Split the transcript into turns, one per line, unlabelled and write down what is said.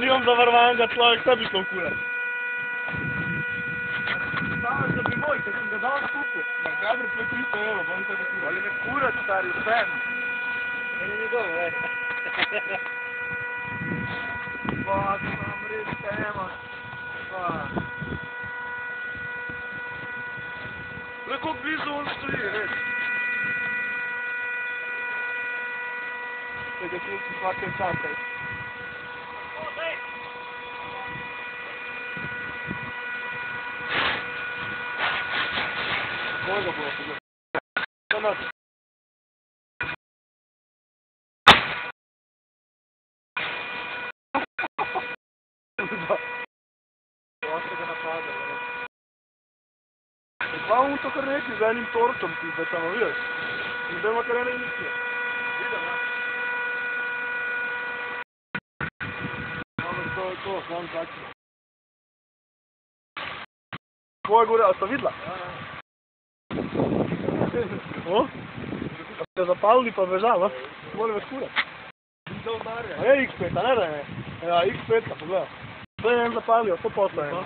Nimam zavarovanja, človek sebi šlo v kurac. Staveš, da bi moj, ker sem ga dal skupaj. Ma Gabriel, to je 300 evrov, bom tebi kurac. Ali me kurac, stari, vsem.
Meni ni dobro, veš.
Pa, sam res tema. Pa. Preko blizu on stoji, res. Tega slučaj svake časa. Mojega bo pogled. To noč. Ovako ga napada, ne? Pa on to kar neki z enim torčom, ki zdaj tamo, vidiš? In zdaj ima kar ene misije. Vidim, ja. To je to, znam takšno. Tvoje gore, a sta videla? Ja, ja. O? A ste zapalili pa bežali, no? Moram več kurat. A je X5, a ne da je? Ja, X5, pogledaj. To je en zapalil, 100%.